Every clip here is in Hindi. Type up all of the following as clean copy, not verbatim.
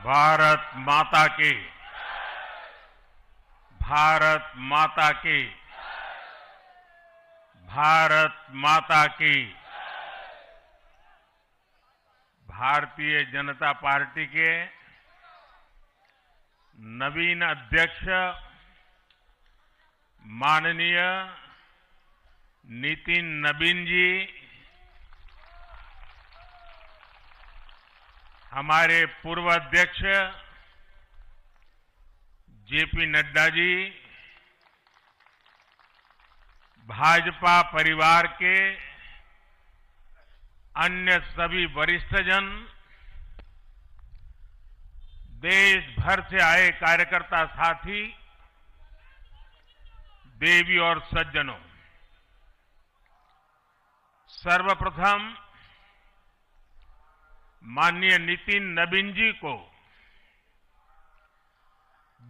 भारत माता की, भारत माता की, भारत माता की। भारतीय जनता पार्टी के नवीन अध्यक्ष माननीय नितिन नबीन जी, हमारे पूर्व अध्यक्ष जेपी नड्डा जी, भाजपा परिवार के अन्य सभी वरिष्ठजन, देश भर से आए कार्यकर्ता साथी, देवी और सज्जनों, सर्वप्रथम माननीय नितिन नबीन जी को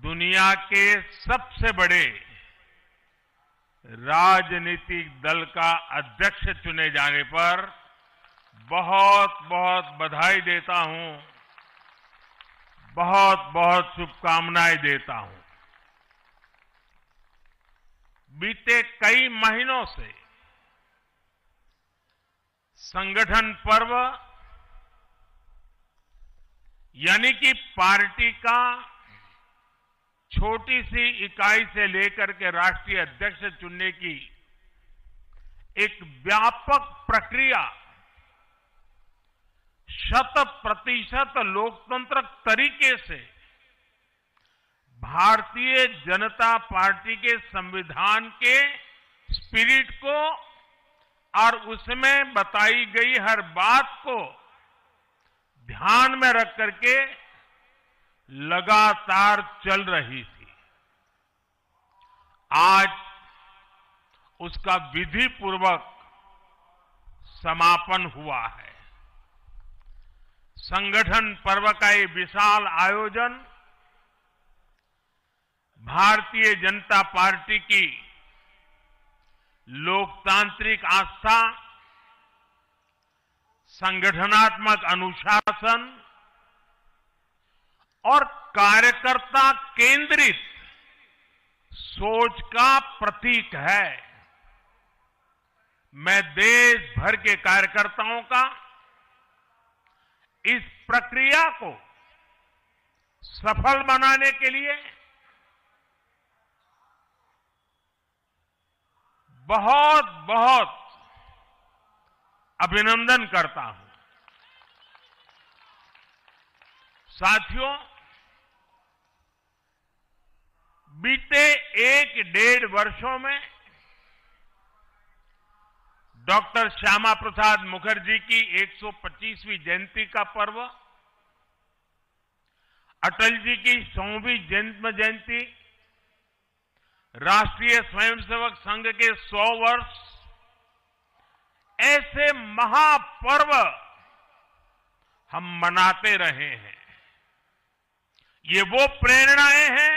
दुनिया के सबसे बड़े राजनीतिक दल का अध्यक्ष चुने जाने पर बहुत बहुत बधाई देता हूं, बहुत बहुत शुभकामनाएं देता हूं। बीते कई महीनों से संगठन पर्व यानी कि पार्टी का छोटी सी इकाई से लेकर के राष्ट्रीय अध्यक्ष चुनने की एक व्यापक प्रक्रिया 100% लोकतंत्र तरीके से भारतीय जनता पार्टी के संविधान के स्पिरिट को और उसमें बताई गई हर बात को ध्यान में रख करके लगातार चल रही थी। आज उसका विधि पूर्वक समापन हुआ है। संगठन पर्व का ये विशाल आयोजन भारतीय जनता पार्टी की लोकतांत्रिक आस्था, संगठनात्मक अनुशासन और कार्यकर्ता केंद्रित सोच का प्रतीक है। मैं देश भर के कार्यकर्ताओं का इस प्रक्रिया को सफल बनाने के लिए बहुत बहुत अभिनंदन करता हूं। साथियों, बीते 1-1.5 वर्षों में डॉक्टर श्यामा प्रसाद मुखर्जी की 125वीं जयंती का पर्व, अटल जी की 100वीं जन्म जयंती, राष्ट्रीय स्वयंसेवक संघ के 100 वर्ष, ऐसे महापर्व हम मनाते रहे हैं। ये वो प्रेरणाएं हैं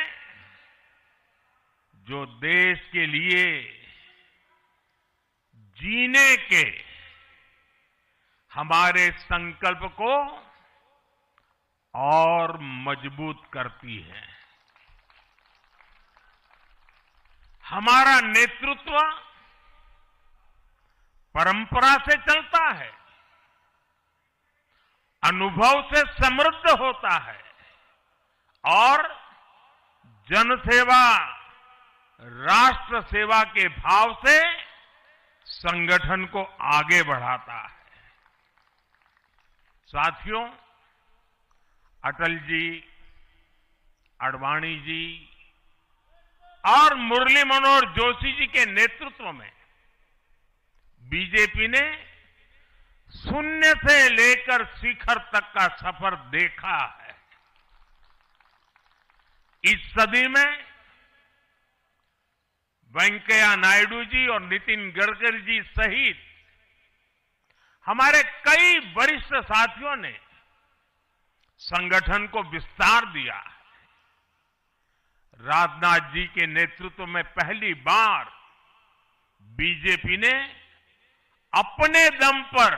जो देश के लिए जीने के हमारे संकल्प को और मजबूत करती है। हमारा नेतृत्व परंपरा से चलता है, अनुभव से समृद्ध होता है और जनसेवा, राष्ट्र सेवा के भाव से संगठन को आगे बढ़ाता है। साथियों, अटल जी, आडवाणी जी और मुरली मनोहर जोशी जी के नेतृत्व में बीजेपी ने शून्य से लेकर शिखर तक का सफर देखा है। इस सदी में वेंकैया नायडू जी और नितिन गडकरी जी सहित हमारे कई वरिष्ठ साथियों ने संगठन को विस्तार दिया है। राजनाथ जी के नेतृत्व में पहली बार बीजेपी ने अपने दम पर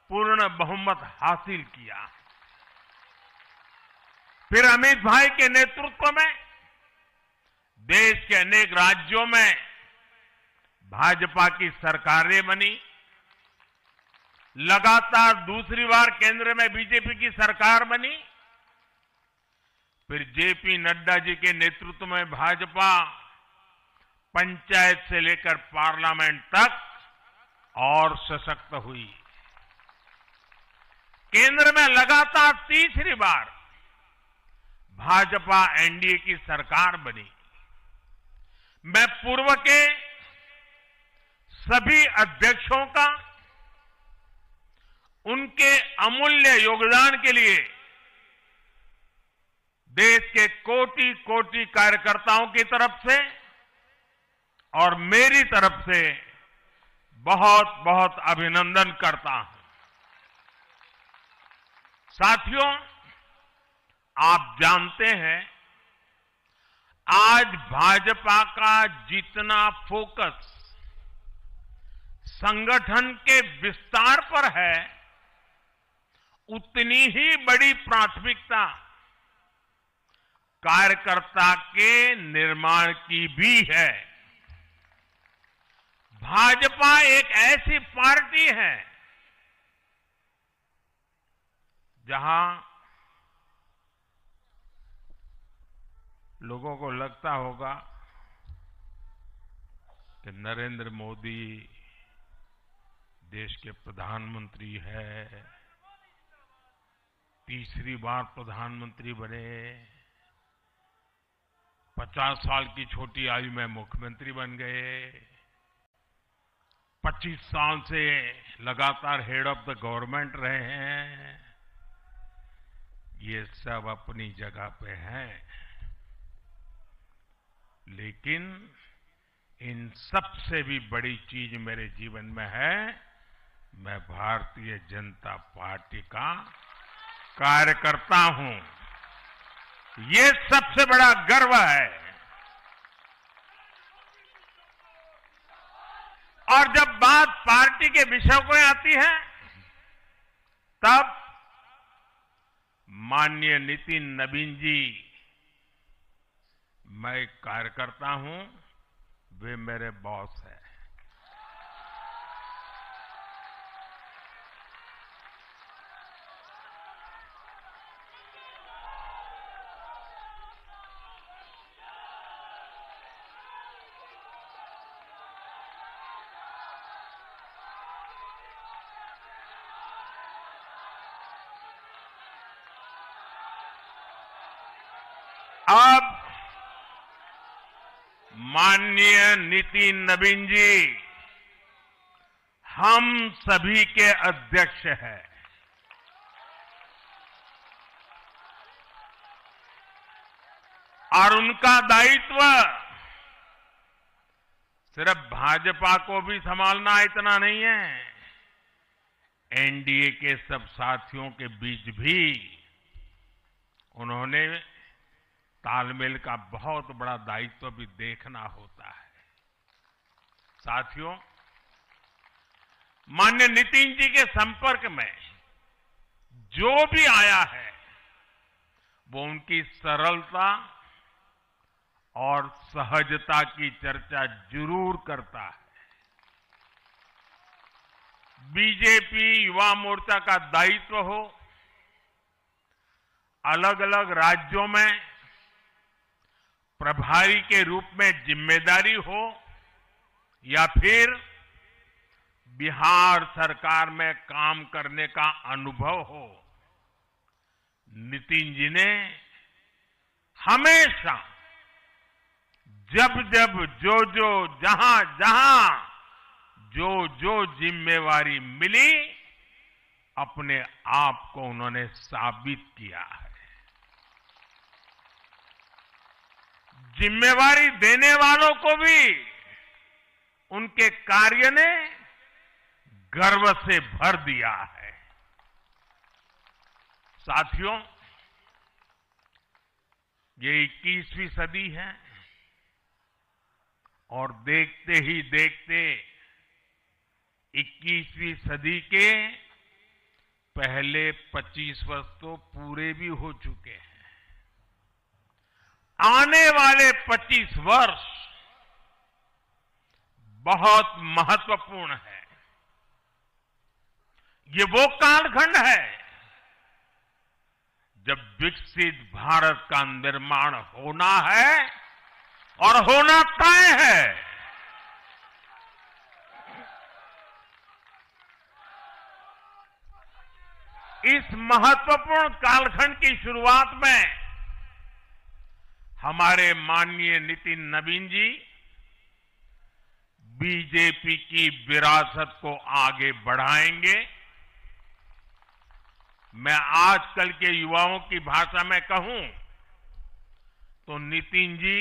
पूर्ण बहुमत हासिल किया। फिर अमित भाई के नेतृत्व में देश के अनेक राज्यों में भाजपा की सरकारें बनी। लगातार दूसरी बार केंद्र में बीजेपी की सरकार बनी। फिर जेपी नड्डा जी के नेतृत्व में भाजपा पंचायत से लेकर पार्लियामेंट तक और सशक्त हुई। केंद्र में लगातार तीसरी बार भाजपा एनडीए की सरकार बनी। मैं पूर्व के सभी अध्यक्षों का उनके अमूल्य योगदान के लिए देश के कोटि कोटि कार्यकर्ताओं की तरफ से और मेरी तरफ से बहुत बहुत अभिनंदन करता हूं। साथियों, आप जानते हैं आज भाजपा का जितना फोकस संगठन के विस्तार पर है, उतनी ही बड़ी प्राथमिकता कार्यकर्ता के निर्माण की भी है। भाजपा एक ऐसी पार्टी है जहां लोगों को लगता होगा कि नरेंद्र मोदी देश के प्रधानमंत्री है, तीसरी बार प्रधानमंत्री बने, 50 साल की छोटी आयु में मुख्यमंत्री बन गए, 25 साल से लगातार हेड ऑफ द गवर्नमेंट रहे हैं। ये सब अपनी जगह पे हैं, लेकिन इन सबसे भी बड़ी चीज मेरे जीवन में है, मैं भारतीय जनता पार्टी का कार्यकर्ता हूं। ये सबसे बड़ा गर्व है। और जब बात पार्टी के विषयों को आती है, तब माननीय नितिन नवीन जी, मैं एक कार्यकर्ता हूं, वे मेरे बॉस हैं। अब माननीय नितिन नवीन जी हम सभी के अध्यक्ष हैं। और उनका दायित्व सिर्फ भाजपा को भी संभालना इतना नहीं है, एनडीए के सब साथियों के बीच भी उन्होंने तालमेल का बहुत बड़ा दायित्व भी देखना होता है। साथियों, माननीय नितिन जी के संपर्क में जो भी आया है, वो उनकी सरलता और सहजता की चर्चा जरूर करता है। बीजेपी युवा मोर्चा का दायित्व हो, अलग अलग राज्यों में प्रभारी के रूप में जिम्मेदारी हो, या फिर बिहार सरकार में काम करने का अनुभव हो, नितिन जी ने हमेशा जब जब जो जहां जो जिम्मेवारी मिली, अपने आप को उन्होंने साबित किया है। जिम्मेवारी देने वालों को भी उनके कार्य ने गर्व से भर दिया है। साथियों, ये 21वीं सदी है और देखते ही देखते 21वीं सदी के पहले 25 वर्ष तो पूरे भी हो चुके हैं। आने वाले 25 वर्ष बहुत महत्वपूर्ण है। ये वो कालखंड है जब विकसित भारत का निर्माण होना है और होना तय है। इस महत्वपूर्ण कालखंड की शुरुआत में हमारे माननीय नितिन नवीन जी बीजेपी की विरासत को आगे बढ़ाएंगे। मैं आजकल के युवाओं की भाषा में कहूं तो नितिन जी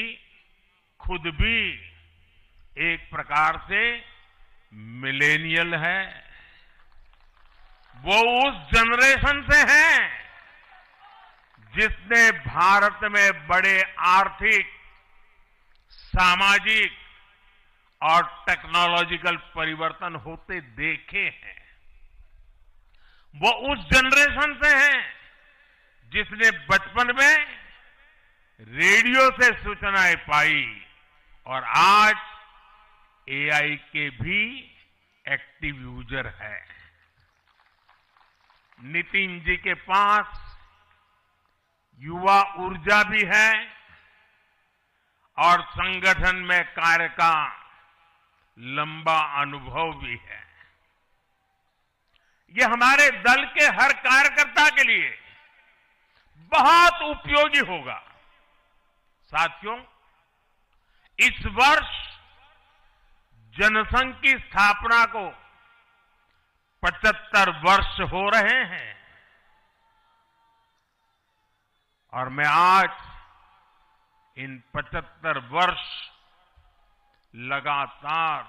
खुद भी एक प्रकार से मिलेनियल है। वो उस जनरेशन से हैं जिसने भारत में बड़े आर्थिक, सामाजिक और टेक्नोलॉजिकल परिवर्तन होते देखे हैं। वो उस जनरेशन से हैं जिसने बचपन में रेडियो से सूचनाएं पाई और आज एआई के भी एक्टिव यूजर है। नितिन जी के पास युवा ऊर्जा भी है और संगठन में कार्य का लंबा अनुभव भी है। ये हमारे दल के हर कार्यकर्ता के लिए बहुत उपयोगी होगा। साथियों, इस वर्ष जनसंघ की स्थापना को 75 वर्ष हो रहे हैं और मैं आज इन 75 वर्ष लगातार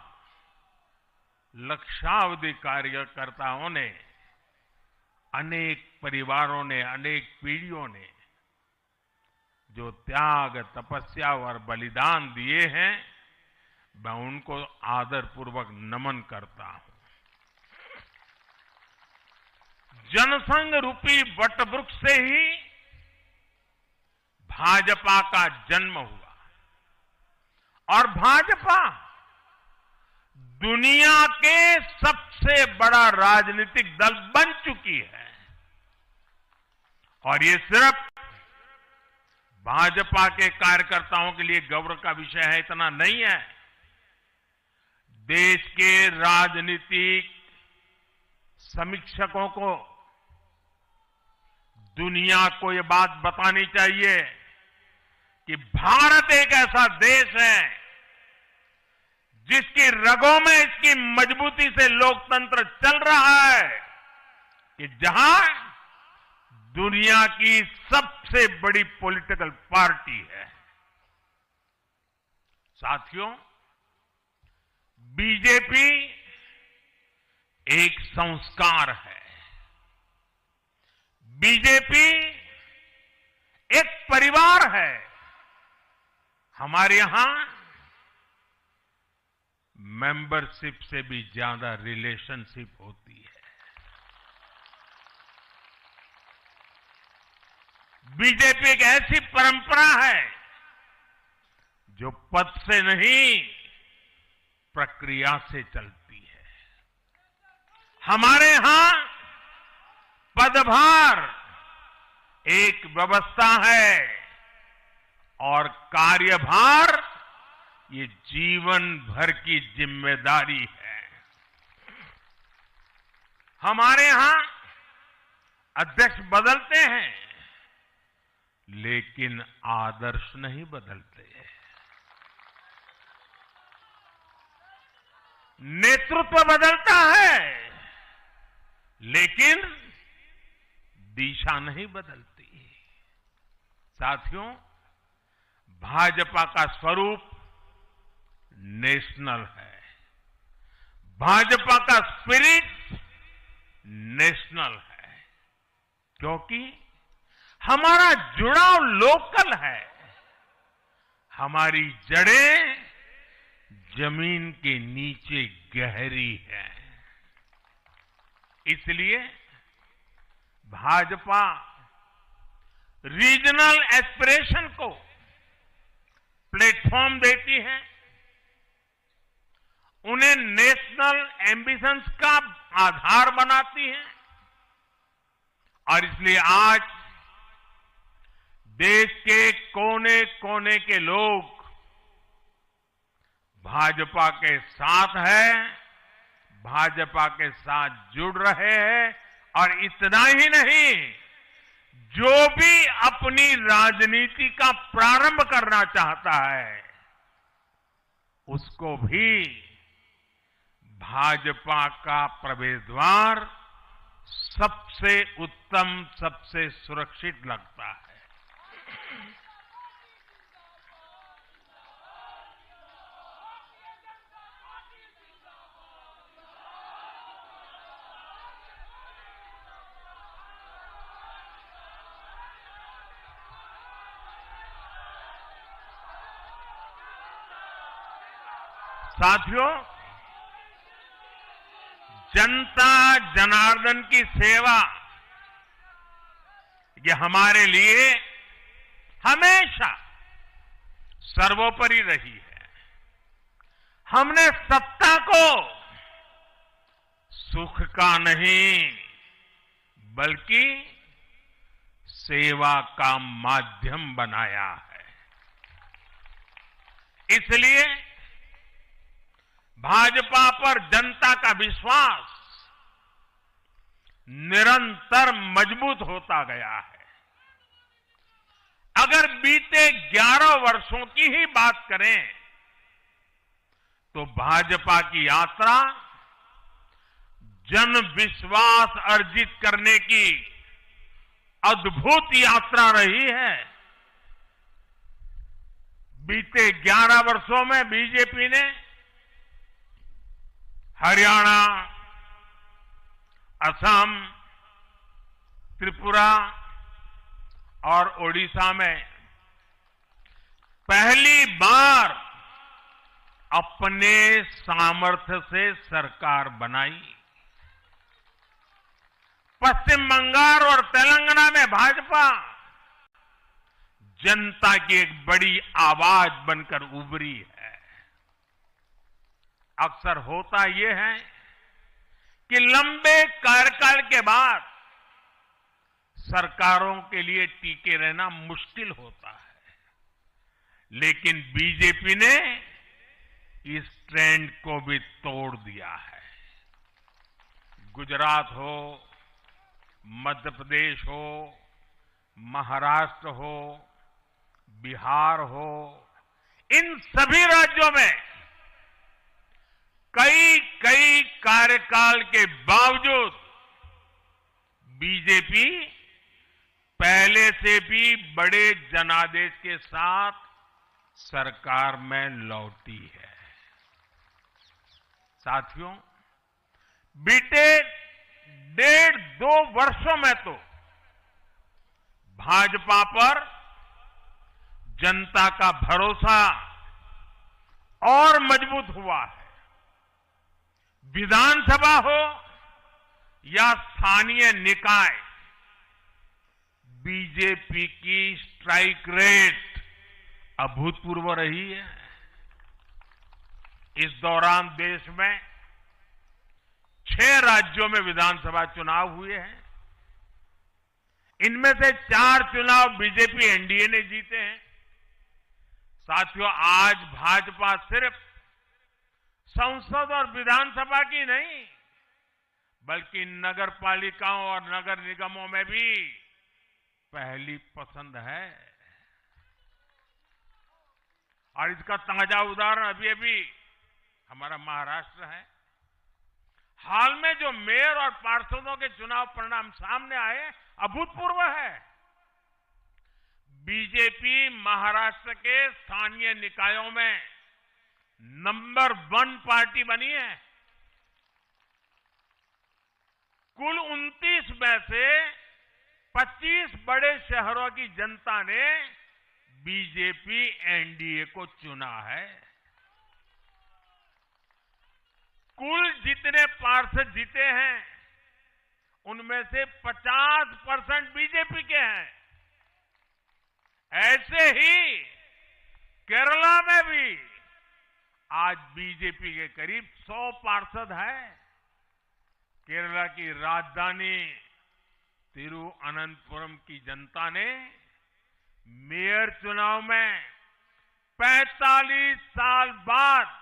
लक्षावधि कार्यकर्ताओं ने, अनेक परिवारों ने, अनेक पीढ़ियों ने जो त्याग, तपस्या और बलिदान दिए हैं, मैं उनको आदरपूर्वक नमन करता हूं। जनसंघ रूपी वटवृक्ष से ही भाजपा का जन्म हुआ और भाजपा दुनिया के सबसे बड़ा राजनीतिक दल बन चुकी है। और ये सिर्फ भाजपा के कार्यकर्ताओं के लिए गौरव का विषय है, इतना नहीं है। देश के राजनीतिक समीक्षकों को, दुनिया को ये बात बतानी चाहिए कि भारत एक ऐसा देश है जिसकी रगों में इसकी मजबूती से लोकतंत्र चल रहा है, कि जहां दुनिया की सबसे बड़ी पॉलिटिकल पार्टी है। साथियों, बीजेपी एक संस्कार है। बीजेपी एक परिवार है। हमारे यहां मेंबरशिप से भी ज्यादा रिलेशनशिप होती है। बीजेपी एक ऐसी परंपरा है जो पद से नहीं, प्रक्रिया से चलती है। हमारे यहां पदभार एक व्यवस्था है और कार्यभार ये जीवन भर की जिम्मेदारी है। हमारे यहां अध्यक्ष बदलते हैं लेकिन आदर्श नहीं बदलते। नेतृत्व बदलता है लेकिन दिशा नहीं बदलती। साथियों, भाजपा का स्वरूप नेशनल है। भाजपा का स्पिरिट नेशनल है, क्योंकि हमारा जुड़ाव लोकल है। हमारी जड़ें जमीन के नीचे गहरी है। इसलिए भाजपा रीजनल एस्पिरेशन को प्लेटफॉर्म देती है, उन्हें नेशनल एम्बिशंस का आधार बनाती है। और इसलिए आज देश के कोने कोने के लोग भाजपा के साथ हैं, भाजपा के साथ जुड़ रहे हैं। और इतना ही नहीं, जो भी अपनी राजनीति का प्रारंभ करना चाहता है, उसको भी भाजपा का प्रवेश द्वार सबसे उत्तम, सबसे सुरक्षित लगता है। साथियों, जनता जनार्दन की सेवा ये हमारे लिए हमेशा सर्वोपरि रही है। हमने सत्ता को सुख का नहीं, बल्कि सेवा का माध्यम बनाया है। इसलिए भाजपा पर जनता का विश्वास निरंतर मजबूत होता गया है। अगर बीते 11 वर्षों की ही बात करें तो भाजपा की यात्रा जन विश्वास अर्जित करने की अद्भुत यात्रा रही है। बीते 11 वर्षों में बीजेपी ने हरियाणा, असम, त्रिपुरा और ओडिशा में पहली बार अपने सामर्थ्य से सरकार बनाई। पश्चिम बंगाल और तेलंगाना में भाजपा जनता की एक बड़ी आवाज बनकर उभरी है। अक्सर होता यह है कि लंबे कार्यकाल के बाद सरकारों के लिए टिके रहना मुश्किल होता है, लेकिन बीजेपी ने इस ट्रेंड को भी तोड़ दिया है। गुजरात हो, मध्य प्रदेश हो, महाराष्ट्र हो, बिहार हो, इन सभी राज्यों में कई कार्यकाल के बावजूद बीजेपी पहले से भी बड़े जनादेश के साथ सरकार में लौटी है। साथियों, बीते 1.5-2 वर्षों में तो भाजपा पर जनता का भरोसा और मजबूत हुआ है। विधानसभा हो या स्थानीय निकाय, बीजेपी की स्ट्राइक रेट अभूतपूर्व रही है। इस दौरान देश में 6 राज्यों में विधानसभा चुनाव हुए हैं। इनमें से 4 चुनाव बीजेपी एनडीए ने जीते हैं। साथियों, आज भाजपा सिर्फ संसद और विधानसभा की नहीं, बल्कि नगर पालिकाओं और नगर निगमों में भी पहली पसंद है। और इसका ताजा उदाहरण अभी हमारा महाराष्ट्र है। हाल में जो मेयर और पार्षदों के चुनाव परिणाम सामने आए, अभूतपूर्व है। बीजेपी महाराष्ट्र के स्थानीय निकायों में नंबर 1 पार्टी बनी है। कुल 29 में से 25 बड़े शहरों की जनता ने बीजेपी एनडीए को चुना है। कुल जितने पार्षद जीते हैं, उनमें से 50% बीजेपी के हैं। ऐसे ही केरला में भी आज बीजेपी के करीब 100 पार्षद हैं। केरला की राजधानी तिरुअनंतपुरम की जनता ने मेयर चुनाव में 45 साल बाद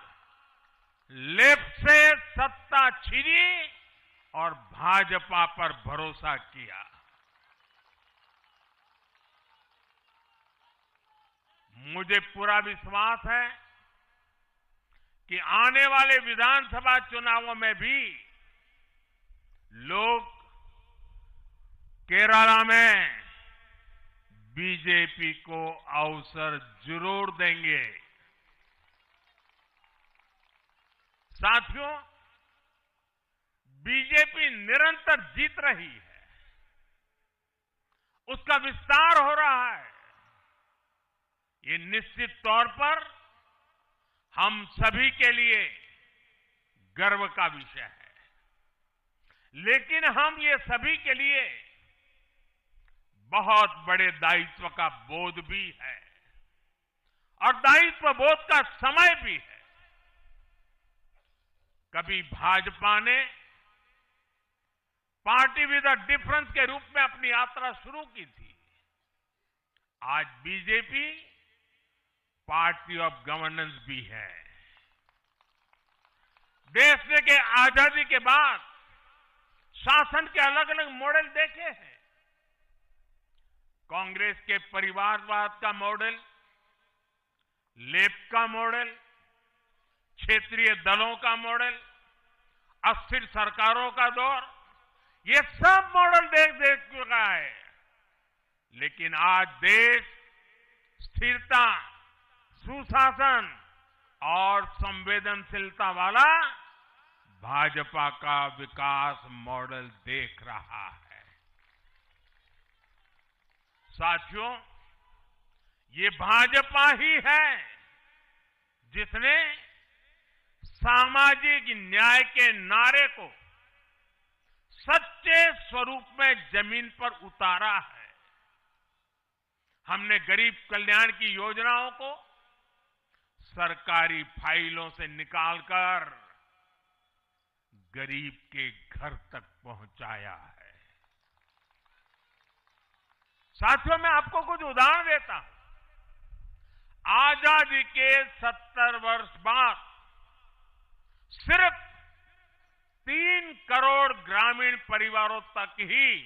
लेफ्ट से सत्ता छीनी और भाजपा पर भरोसा किया। मुझे पूरा विश्वास है कि आने वाले विधानसभा चुनावों में भी लोग केरला में बीजेपी को अवसर जरूर देंगे। साथियों, बीजेपी निरंतर जीत रही है, उसका विस्तार हो रहा है। ये निश्चित तौर पर हम सभी के लिए गर्व का विषय है, लेकिन हम ये सभी के लिए बहुत बड़े दायित्व का बोध भी है और दायित्व बोध का समय भी है। कभी भाजपा ने पार्टी विद अ डिफरेंस के रूप में अपनी यात्रा शुरू की थी। आज बीजेपी पार्टी ऑफ गवर्नेंस भी है। देश के आजादी के बाद शासन के अलग अलग मॉडल देखे हैं। कांग्रेस के परिवारवाद का मॉडल, लेफ्ट का मॉडल, क्षेत्रीय दलों का मॉडल, अस्थिर सरकारों का दौर, ये सब मॉडल देख चुका है। लेकिन आज देश स्थिरता, सुशासन और संवेदनशीलता वाला भाजपा का विकास मॉडल देख रहा है। साथियों, ये भाजपा ही है जिसने सामाजिक न्याय के नारे को सच्चे स्वरूप में जमीन पर उतारा है। हमने गरीब कल्याण की योजनाओं को सरकारी फाइलों से निकालकर गरीब के घर तक पहुंचाया है। साथियों, मैं आपको कुछ उदाहरण देता हूं। आजादी के 70 वर्ष बाद सिर्फ 3 करोड़ ग्रामीण परिवारों तक ही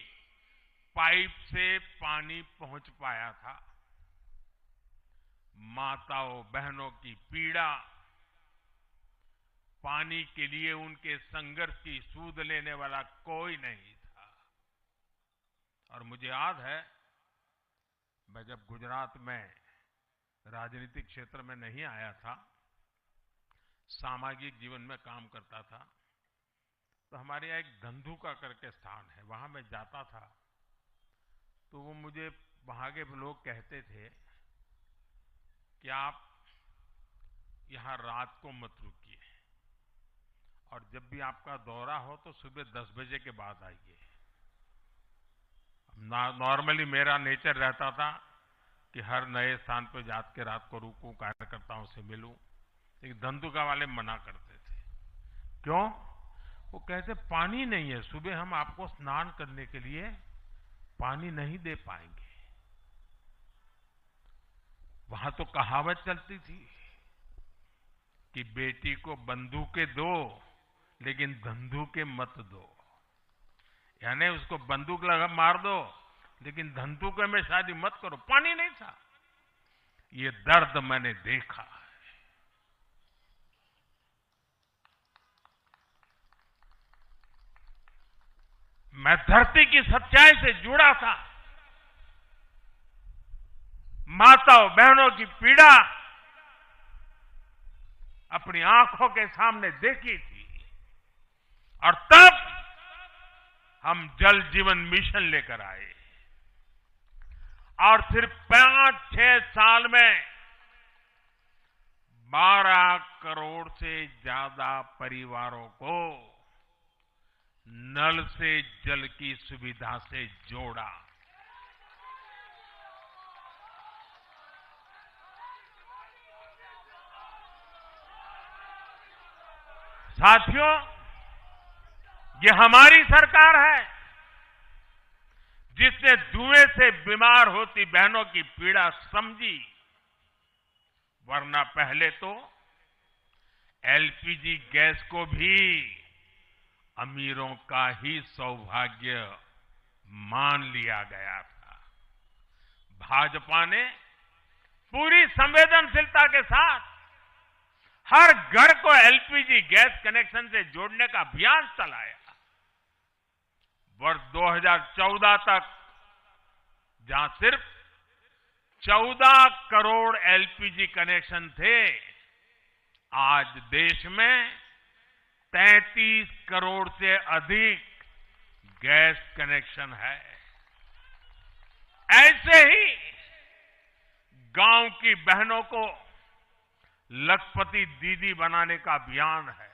पाइप से पानी पहुंच पाया था। माताओं बहनों की पीड़ा, पानी के लिए उनके संघर्ष की सूध लेने वाला कोई नहीं था। और मुझे याद है, मैं जब गुजरात में राजनीतिक क्षेत्र में नहीं आया था, सामाजिक जीवन में काम करता था, तो हमारे यहाँ एक धंधुका करके स्थान है, वहां मैं जाता था तो वो मुझे वहां के लोग कहते थे कि आप यहां रात को मत रुकिए और जब भी आपका दौरा हो तो सुबह 10 बजे के बाद आइए। नॉर्मली मेरा नेचर रहता था कि हर नए स्थान पर जात के रात को रुकूं, कार्यकर्ताओं से मिलूं, लेकिन धंधुका वाले मना करते थे। क्यों? वो कहते पानी नहीं है, सुबह हम आपको स्नान करने के लिए पानी नहीं दे पाएंगे। वहां तो कहावत चलती थी कि बेटी को बंदूकें दो लेकिन धंधुके मत दो, यानी उसको बंदूक लगा मार दो लेकिन धंधुके में शादी मत करो। पानी नहीं था। ये दर्द मैंने देखा है। मैं धरती की सच्चाई से जुड़ा था। माताओं बहनों की पीड़ा अपनी आंखों के सामने देखी थी और तब हम जल जीवन मिशन लेकर आए और सिर्फ 5-6 साल में 12 करोड़ से ज्यादा परिवारों को नल से जल की सुविधा से जोड़ा। साथियों, ये हमारी सरकार है जिसने धुएं से बीमार होती बहनों की पीड़ा समझी, वरना पहले तो एलपीजी गैस को भी अमीरों का ही सौभाग्य मान लिया गया था। भाजपा ने पूरी संवेदनशीलता के साथ हर घर को एलपीजी गैस कनेक्शन से जोड़ने का अभियान चलाया। वर्ष 2014 तक जहां सिर्फ 14 करोड़ एलपीजी कनेक्शन थे, आज देश में 33 करोड़ से अधिक गैस कनेक्शन है। ऐसे ही गांव की बहनों को लखपति दीदी बनाने का अभियान है।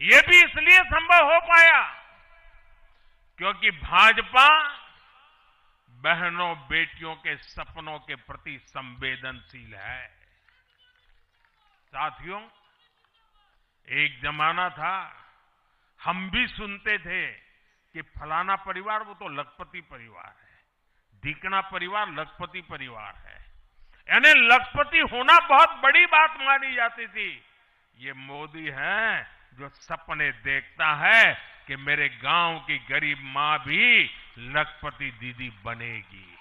ये भी इसलिए संभव हो पाया क्योंकि भाजपा बहनों बेटियों के सपनों के प्रति संवेदनशील है। साथियों, एक जमाना था हम भी सुनते थे कि फलाना परिवार वो तो लखपति परिवार है, ढीकना परिवार लखपति परिवार है, यानी लखपति होना बहुत बड़ी बात मानी जाती थी। ये मोदी है जो सपने देखता है कि मेरे गांव की गरीब मां भी लखपति दीदी बनेगी।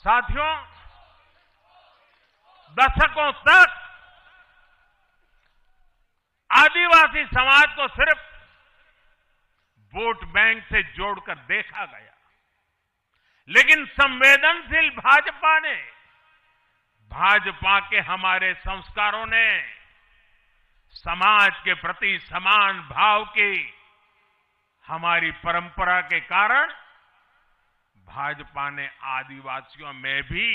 साथियों, दशकों तक आदिवासी समाज को सिर्फ वोट बैंक से जोड़कर देखा गया, लेकिन संवेदनशील भाजपा ने, भाजपा के हमारे संस्कारों ने समाज के प्रति समान भाव की हमारी परंपरा के कारण भाजपा ने आदिवासियों में भी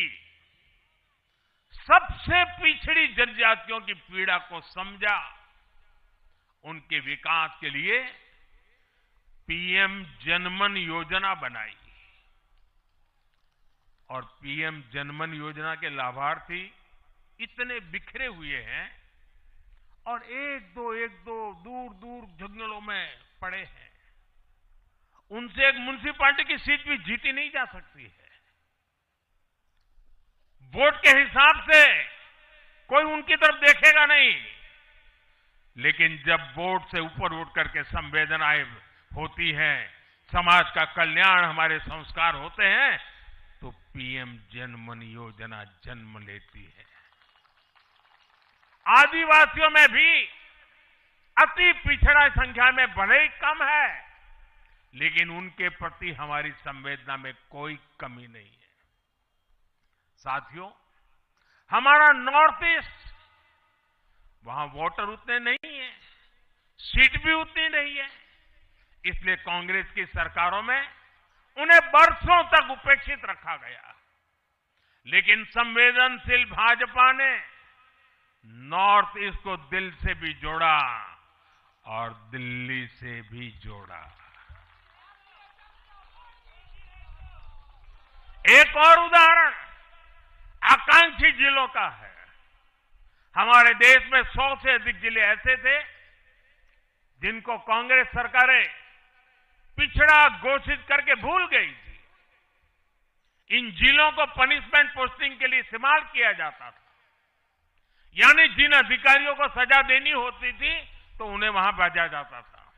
सबसे पिछड़ी जनजातियों की पीड़ा को समझा। उनके विकास के लिए पीएम जनमन योजना बनाई और पीएम जनमन योजना के लाभार्थी इतने बिखरे हुए हैं और एक दो दूर दूर जंगलों में पड़े हैं। उनसे एक म्युनिसिपैलिटी की सीट भी जीती नहीं जा सकती है। वोट के हिसाब से कोई उनकी तरफ देखेगा नहीं, लेकिन जब वोट से ऊपर उठ करके संवेदनाएं होती हैं, समाज का कल्याण हमारे संस्कार होते हैं, तो पीएम जनमन योजना जन्म लेती है। आदिवासियों में भी अति पिछड़ा संख्या में भले ही कम है, लेकिन उनके प्रति हमारी संवेदना में कोई कमी नहीं है। साथियों, हमारा नॉर्थ ईस्ट, वहां वोटर उतने नहीं है, सीट भी उतनी नहीं है, इसलिए कांग्रेस की सरकारों में उन्हें बरसों तक उपेक्षित रखा गया। लेकिन संवेदनशील भाजपा ने नॉर्थ ईस्ट को दिल से भी जोड़ा और दिल्ली से भी जोड़ा। एक और उदाहरण आकांक्षी जिलों का है। हमारे देश में 100 से अधिक जिले ऐसे थे जिनको कांग्रेस सरकारें पिछड़ा घोषित करके भूल गई थी। इन जिलों को पनिशमेंट पोस्टिंग के लिए इस्तेमाल किया जाता था, यानी जिन अधिकारियों को सजा देनी होती थी तो उन्हें वहां भेजा जाता था।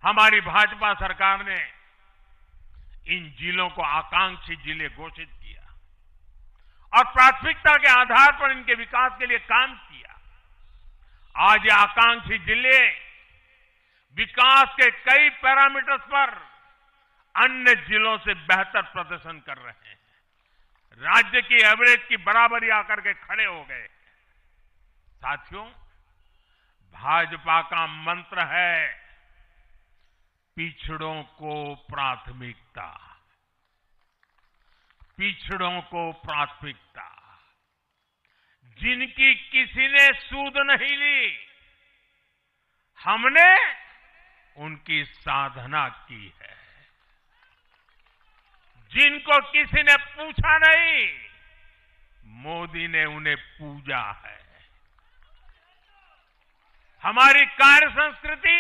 हमारी भाजपा सरकार ने इन जिलों को आकांक्षी जिले घोषित किया और प्राथमिकता के आधार पर इनके विकास के लिए काम किया। आज ये आकांक्षी जिले विकास के कई पैरामीटर्स पर अन्य जिलों से बेहतर प्रदर्शन कर रहे हैं, राज्य की एवरेज की बराबरी आकर के खड़े हो गए। साथियों, भाजपा का मंत्र है पिछड़ों को प्राथमिकता, पिछड़ों को प्राथमिकता। जिनकी किसी ने सूद नहीं ली, हमने उनकी साधना की है। जिनको किसी ने पूछा नहीं, मोदी ने उन्हें पूजा है। हमारी कार्य संस्कृति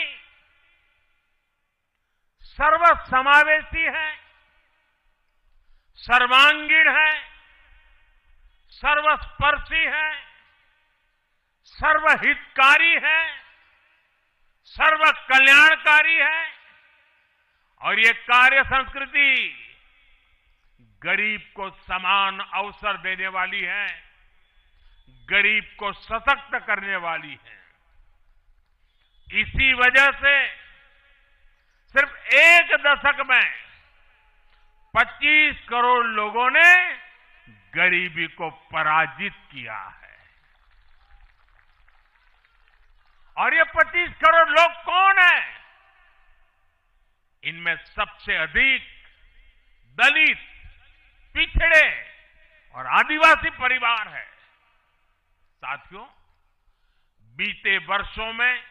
सर्वसमावेशी है, सर्वांगीण है, सर्वस्पर्शी है, सर्वहितकारी है, सर्व कल्याणकारी है। और ये कार्य संस्कृति गरीब को समान अवसर देने वाली है, गरीब को सशक्त करने वाली है। इसी वजह से सिर्फ एक दशक में 25 करोड़ लोगों ने गरीबी को पराजित किया है। और ये 25 करोड़ लोग कौन हैं? इनमें सबसे अधिक दलित, पिछड़े और आदिवासी परिवार है। साथियों, बीते वर्षों में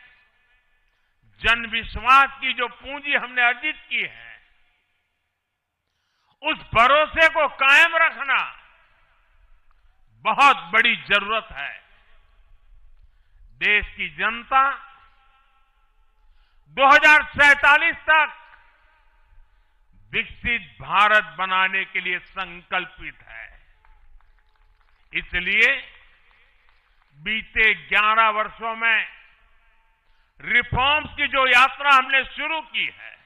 जन विश्वास की जो पूंजी हमने अर्जित की है, उस भरोसे को कायम रखना बहुत बड़ी जरूरत है। देश की जनता 2047 तक विकसित भारत बनाने के लिए संकल्पित है। इसलिए बीते 11 वर्षों में रिफॉर्म्स की जो यात्रा हमने शुरू की है,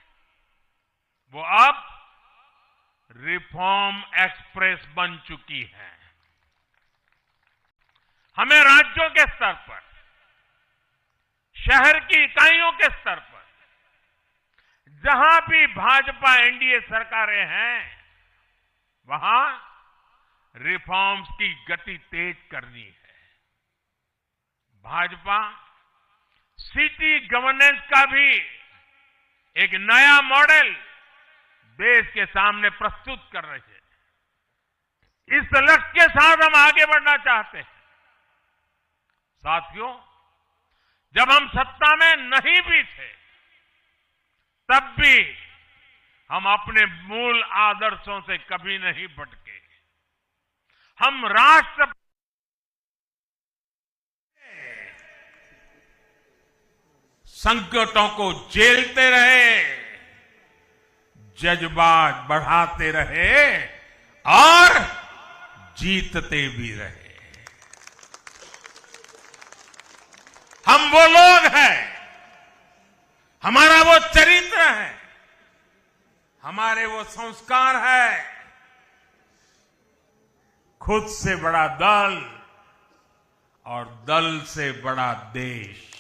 वो अब रिफॉर्म एक्सप्रेस बन चुकी है। हमें राज्यों के स्तर पर, शहर की इकाइयों के स्तर पर, जहां भी भाजपा एनडीए सरकारें हैं, वहां रिफॉर्म्स की गति तेज करनी है। भाजपा सिटी गवर्नेंस का भी एक नया मॉडल देश के सामने प्रस्तुत कर रही है। इस लक्ष्य के साथ हम आगे बढ़ना चाहते हैं। साथियों, जब हम सत्ता में नहीं भी थे, तब भी हम अपने मूल आदर्शों से कभी नहीं भटके। हम राष्ट्र संकटों को झेलते रहे, जज्बात बढ़ाते रहे और जीतते भी रहे। हम वो लोग हैं, हमारा वो चरित्र है, हमारे वो संस्कार है। खुद से बड़ा दल और दल से बड़ा देश,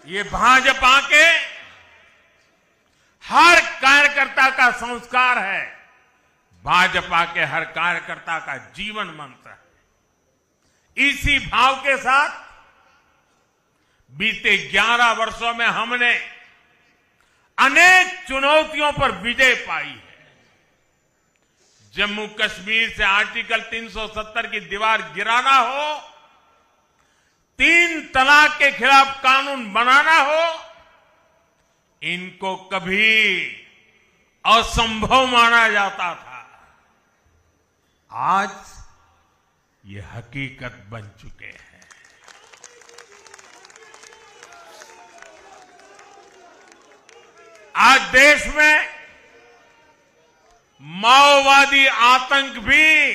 ये भाजपा के हर कार्यकर्ता का संस्कार है, भाजपा के हर कार्यकर्ता का जीवन मंत्र है। इसी भाव के साथ बीते 11 वर्षों में हमने अनेक चुनौतियों पर विजय पाई है। जम्मू कश्मीर से आर्टिकल 370 की दीवार गिराना हो, 3 तलाक के खिलाफ कानून बनाना हो, इनको कभी असंभव माना जाता था। आज ये हकीकत बन चुके हैं। आज देश में माओवादी आतंक भी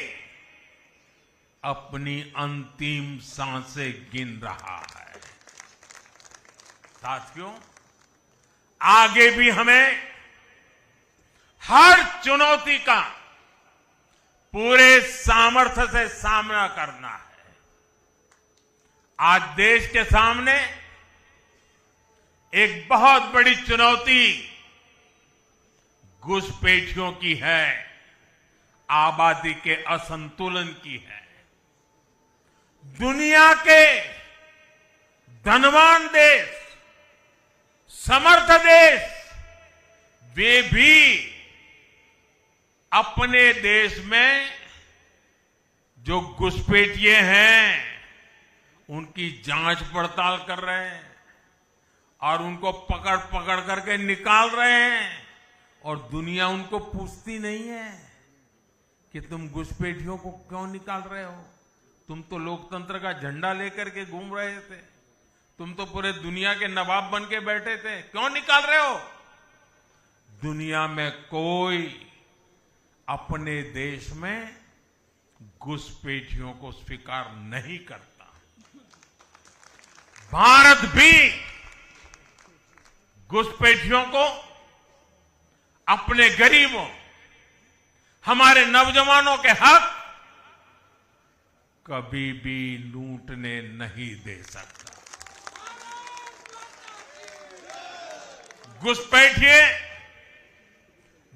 अपनी अंतिम सांसें गिन रहा है। साथियों, आगे भी हमें हर चुनौती का पूरे सामर्थ्य से सामना करना है। आज देश के सामने एक बहुत बड़ी चुनौती घुसपैठियों की है, आबादी के असंतुलन की है। दुनिया के धनवान देश, समर्थ देश, वे भी अपने देश में जो घुसपैठिए हैं उनकी जांच पड़ताल कर रहे हैं और उनको पकड़ पकड़ करके निकाल रहे हैं और दुनिया उनको पूछती नहीं है कि तुम घुसपैठियों को क्यों निकाल रहे हो। तुम तो लोकतंत्र का झंडा लेकर के घूम रहे थे, तुम तो पूरे दुनिया के नवाब बन के बैठे थे, क्यों निकाल रहे हो। दुनिया में कोई अपने देश में घुसपैठियों को स्वीकार नहीं करता। भारत भी घुसपैठियों को अपने गरीबों, हमारे नौजवानों के हक कभी भी लूटने नहीं दे सकता। घुसपैठिए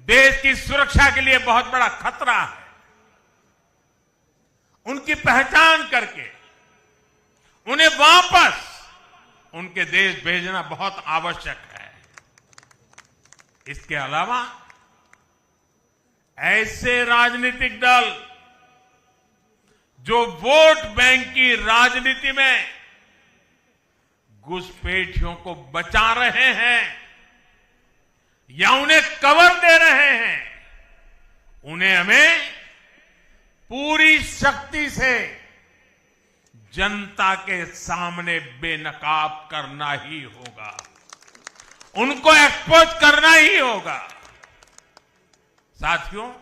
देश की सुरक्षा के लिए बहुत बड़ा खतरा है। उनकी पहचान करके उन्हें वापस उनके देश भेजना बहुत आवश्यक है। इसके अलावा ऐसे राजनीतिक दल जो वोट बैंक की राजनीति में घुसपैठियों को बचा रहे हैं या उन्हें कवर दे रहे हैं, उन्हें हमें पूरी शक्ति से जनता के सामने बेनकाब करना ही होगा, उनको एक्सपोज करना ही होगा। साथियों,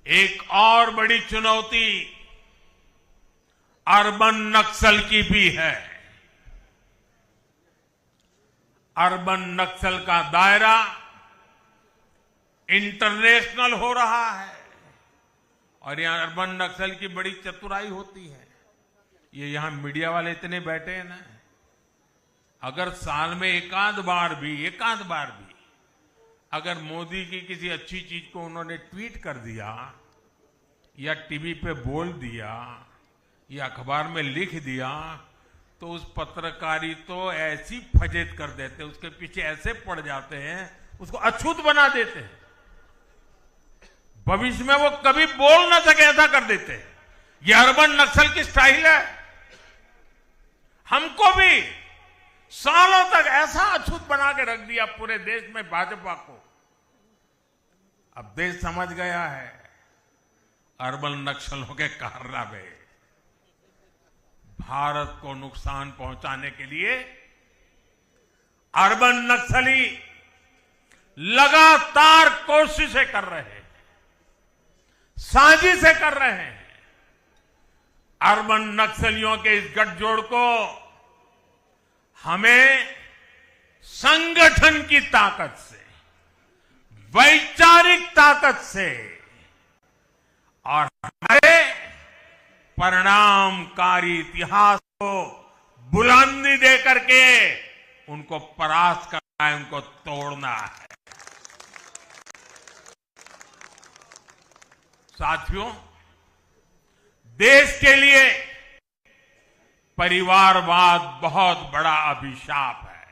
एक और बड़ी चुनौती अर्बन नक्सल की भी है। अर्बन नक्सल का दायरा इंटरनेशनल हो रहा है और यहां अर्बन नक्सल की बड़ी चतुराई होती है। ये यहां मीडिया वाले इतने बैठे हैं ना, अगर साल में एकाध बार भी अगर मोदी की किसी अच्छी चीज को उन्होंने ट्वीट कर दिया या टीवी पे बोल दिया या अखबार में लिख दिया तो उस पत्रकारी तो ऐसी फजेत कर देते, उसके पीछे ऐसे पड़ जाते हैं, उसको अछूत बना देते हैं, भविष्य में वो कभी बोल ना सके ऐसा कर देते हैं। ये अर्बन नक्सल की स्टाइल है। हमको भी सालों तक ऐसा अछूत बना के रख दिया पूरे देश में भाजपा को। अब देश समझ गया है अर्बन नक्सलों के कारनामे। भारत को नुकसान पहुंचाने के लिए अर्बन नक्सली लगातार कोशिशें कर रहे हैं, साजिशें कर रहे हैं। अर्बन नक्सलियों के इस गठजोड़ को हमें संगठन की ताकत से, वैचारिक ताकत से और हमारे परिणामकारी इतिहास को बुलंदी दे करके उनको परास्त करना है, उनको तोड़ना है। साथियों, देश के लिए परिवारवाद बहुत बड़ा अभिशाप है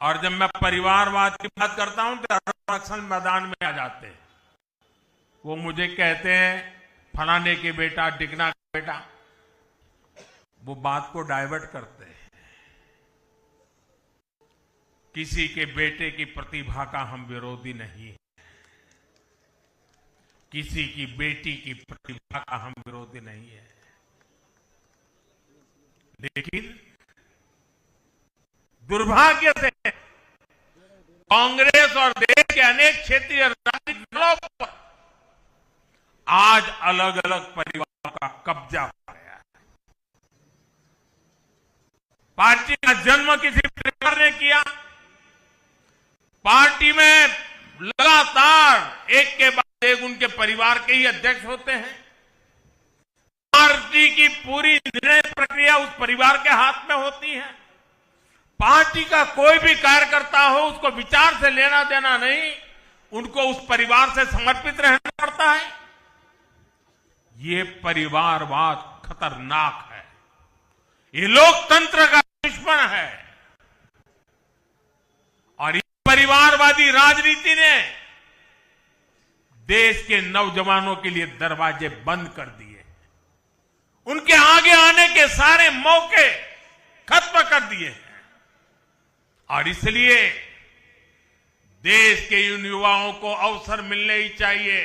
और जब मैं परिवारवाद की बात करता हूं तो नक्सल मैदान में आ जाते हैं। वो मुझे कहते हैं फलाने के बेटा, टिकना का बेटा, वो बात को डाइवर्ट करते हैं। किसी के बेटे की प्रतिभा का हम विरोधी नहीं है, किसी की बेटी की प्रतिभा का हम विरोधी नहीं है, लेकिन दुर्भाग्य से कांग्रेस और देश के अनेक क्षेत्रीय राजनीतिक दलों पर आज अलग अलग परिवारों का कब्जा हो गया है। पार्टी का जन्म किसी परिवार ने किया, पार्टी में लगातार एक के बाद एक उनके परिवार के ही अध्यक्ष होते हैं। पार्टी की पूरी निर्णय प्रक्रिया उस परिवार के हाथ में होती है। पार्टी का कोई भी कार्यकर्ता हो, उसको विचार से लेना देना नहीं, उनको उस परिवार से समर्पित रहना पड़ता है। ये परिवारवाद खतरनाक है, ये लोकतंत्र का दुश्मन है और इस परिवारवादी राजनीति ने देश के नौजवानों के लिए दरवाजे बंद कर दिए। उनके आगे आने के सारे मौके खत्म कर दिए हैं। और इसलिए देश के इन युवाओं को अवसर मिलने ही चाहिए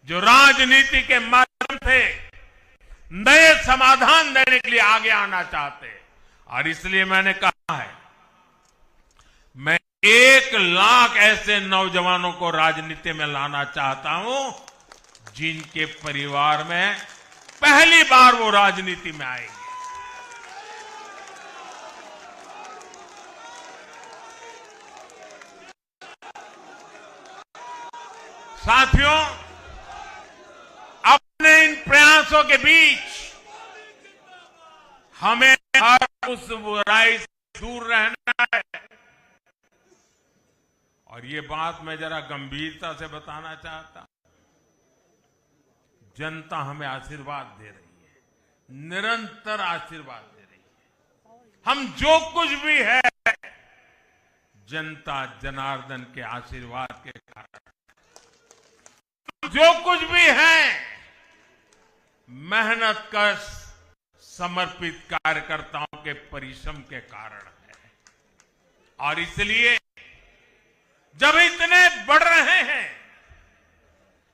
जो राजनीति के माध्यम से नए समाधान देने के लिए आगे आना चाहते हैं। और इसलिए मैंने कहा है, मैं 1 लाख ऐसे नौजवानों को राजनीति में लाना चाहता हूं जिनके परिवार में पहली बार वो राजनीति में आएंगे। साथियों, अपने इन प्रयासों के बीच हमें हर उस बुराई से दूर रहना है। और ये बात मैं जरा गंभीरता से बताना चाहता हूं। जनता हमें आशीर्वाद दे रही है, निरंतर आशीर्वाद दे रही है। हम जो कुछ भी है जनता जनार्दन के आशीर्वाद के कारण, जो कुछ भी है मेहनत कश समर्पित कार्यकर्ताओं के परिश्रम के कारण है। और इसलिए जब इतने बढ़ रहे हैं,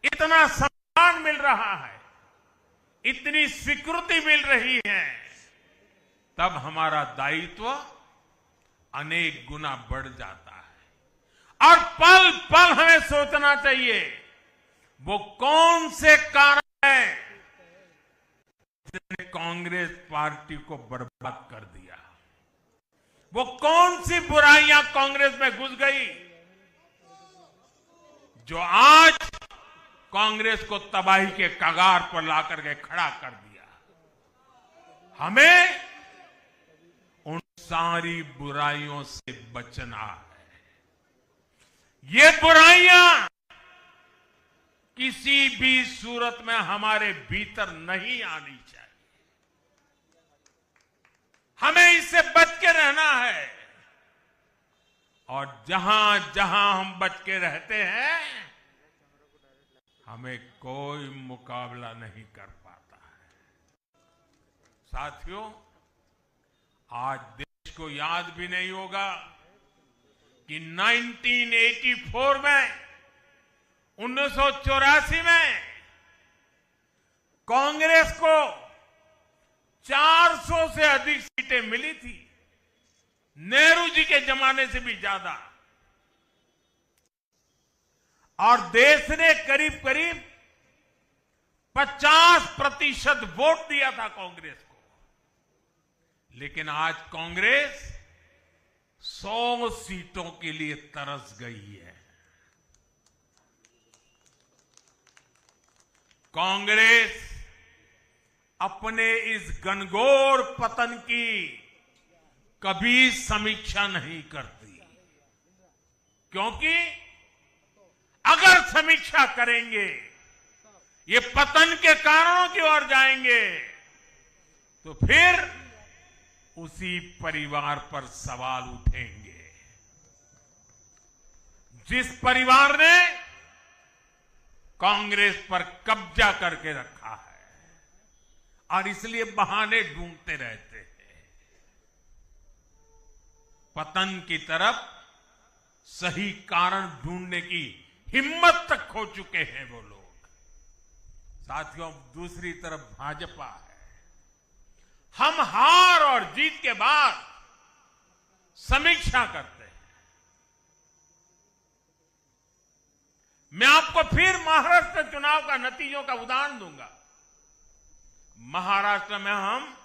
इतना सम्मान मिल रहा है, इतनी स्वीकृति मिल रही है, तब हमारा दायित्व अनेक गुना बढ़ जाता है। और पल पल हमें सोचना चाहिए वो कौन से कारण हैं जिन्होंने कांग्रेस पार्टी को बर्बाद कर दिया। वो कौन सी बुराइयां कांग्रेस में घुस गई जो आज कांग्रेस को तबाही के कगार पर लाकर के खड़ा कर दिया। हमें उन सारी बुराइयों से बचना है। ये बुराइयां किसी भी सूरत में हमारे भीतर नहीं आनी चाहिए। हमें इससे बच के रहना है। और जहां जहां हम बच के रहते हैं, हमें कोई मुकाबला नहीं कर पाता है। साथियों, आज देश को याद भी नहीं होगा कि 1984 में 1984 में कांग्रेस को 400 से अधिक सीटें मिली थी, नेहरू जी के जमाने से भी ज्यादा। और देश ने करीब करीब 50% वोट दिया था कांग्रेस को। लेकिन आज कांग्रेस 100 सीटों के लिए तरस गई है। कांग्रेस अपने इस घनघोर पतन की कभी समीक्षा नहीं करती, क्योंकि अगर समीक्षा करेंगे, ये पतन के कारणों की ओर जाएंगे, तो फिर उसी परिवार पर सवाल उठेंगे। जिस परिवार ने कांग्रेस पर कब्जा करके रखा है और इसलिए बहाने ढूंढते रहते हैं। पतन की तरफ सही कारण ढूंढने की हिम्मत तक खो चुके हैं वो लोग। साथियों, दूसरी तरफ भाजपा है। हम हार और जीत के बाद समीक्षा करते हैं। मैं आपको फिर महाराष्ट्र चुनाव का नतीजों का उदाहरण दूंगा। महाराष्ट्र में हम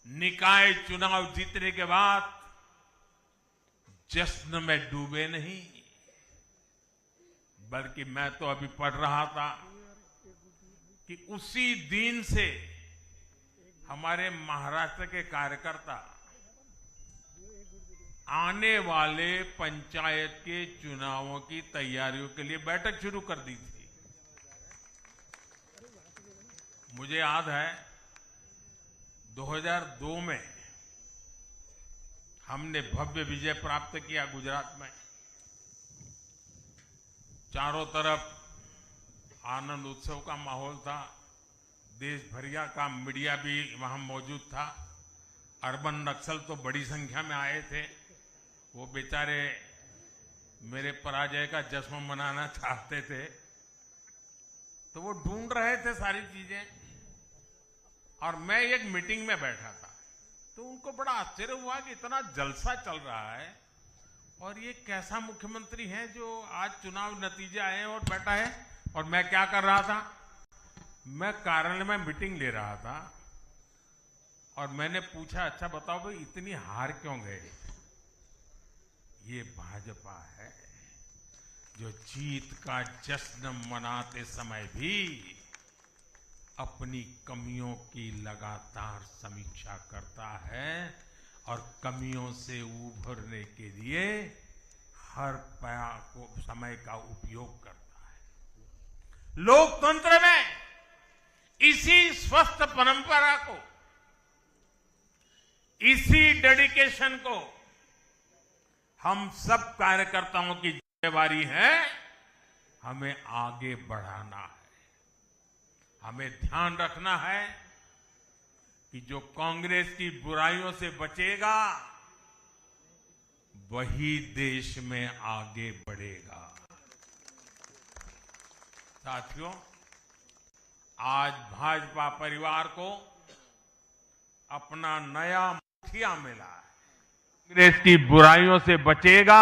निकाय चुनाव जीतने के बाद जश्न में डूबे नहीं, बल्कि मैं तो अभी पढ़ रहा था कि उसी दिन से हमारे महाराष्ट्र के कार्यकर्ता आने वाले पंचायत के चुनावों की तैयारियों के लिए बैठक शुरू कर दी थी। मुझे याद है 2002 में हमने भव्य विजय प्राप्त किया गुजरात में। चारों तरफ आनंद उत्सव का माहौल था, देश भरिया का मीडिया भी वहां मौजूद था। अर्बन नक्सल तो बड़ी संख्या में आए थे। वो बेचारे मेरे पराजय का जश्न मनाना चाहते थे, तो वो ढूंढ रहे थे सारी चीजें, और मैं एक मीटिंग में बैठा था, तो उनको बड़ा आश्चर्य हुआ कि इतना जलसा चल रहा है और ये कैसा मुख्यमंत्री है जो आज चुनाव नतीजे आए हैं और बैठा है। और मैं क्या कर रहा था, मैं कार्यालय में मीटिंग ले रहा था, और मैंने पूछा, अच्छा बताओ भाई इतनी हार क्यों गए? ये भाजपा है जो जीत का जश्न मनाते समय भी अपनी कमियों की लगातार समीक्षा करता है और कमियों से उभरने के लिए हर समय का उपयोग करता है। लोकतंत्र में इसी स्वस्थ परंपरा को, इसी डेडिकेशन को हम सब कार्यकर्ताओं की जिम्मेवारी है, हमें आगे बढ़ाना है। हमें ध्यान रखना है कि जो कांग्रेस की बुराइयों से बचेगा वही देश में आगे बढ़ेगा। साथियों, आज भाजपा परिवार को अपना नया मुखिया मिला है। कांग्रेस की बुराइयों से बचेगा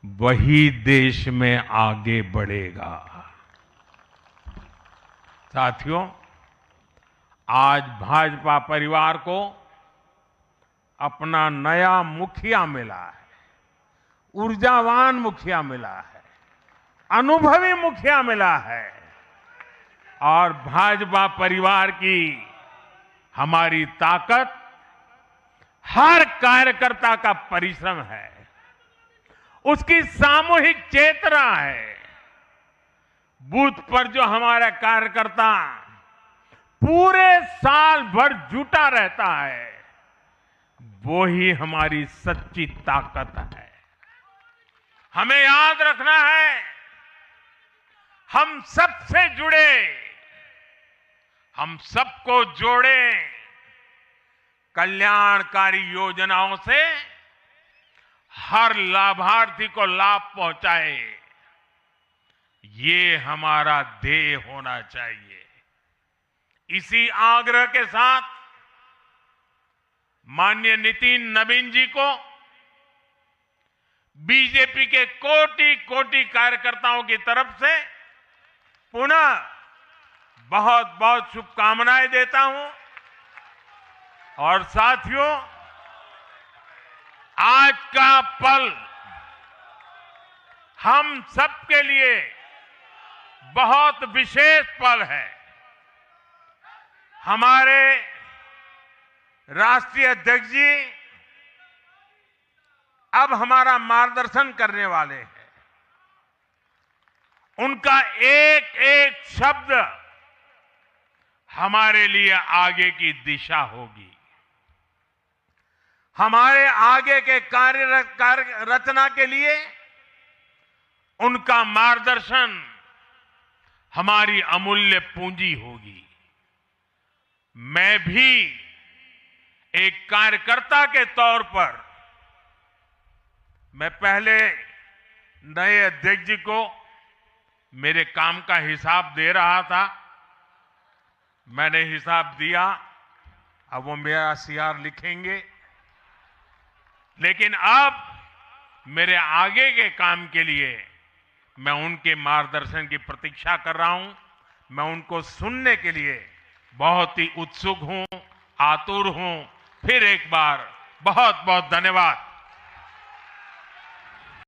वही देश में आगे बढ़ेगा। साथियों, आज भाजपा परिवार को अपना नया मुखिया मिला है, ऊर्जावान मुखिया मिला है, अनुभवी मुखिया मिला है, और भाजपा परिवार की हमारी ताकत हर कार्यकर्ता का परिश्रम है, उसकी सामूहिक चेतना है। बूथ पर जो हमारा कार्यकर्ता पूरे साल भर जुटा रहता है, वो ही हमारी सच्ची ताकत है। हमें याद रखना है, हम सबसे जुड़े, हम सबको जोड़े, कल्याणकारी योजनाओं से हर लाभार्थी को लाभ पहुंचाए, ये हमारा ध्येय होना चाहिए। इसी आग्रह के साथ माननीय नितिन नवीन जी को बीजेपी के कोटि कोटि कार्यकर्ताओं की तरफ से पुनः बहुत बहुत शुभकामनाएं देता हूं। और साथियों, आज का पल हम सबके लिए बहुत विशेष पल है। हमारे राष्ट्रीय अध्यक्ष जी अब हमारा मार्गदर्शन करने वाले हैं। उनका एक एक शब्द हमारे लिए आगे की दिशा होगी। हमारे आगे के कार्य रचना के लिए उनका मार्गदर्शन हमारी अमूल्य पूंजी होगी। मैं भी एक कार्यकर्ता के तौर पर, मैं पहले नए अध्यक्ष जी को मेरे काम का हिसाब दे रहा था, मैंने हिसाब दिया, अब वो मेरा सीआर लिखेंगे। लेकिन अब मेरे आगे के काम के लिए मैं उनके मार्गदर्शन की प्रतीक्षा कर रहा हूं। मैं उनको सुनने के लिए बहुत ही उत्सुक हूं, आतुर हूं। फिर एक बार बहुत बहुत धन्यवाद।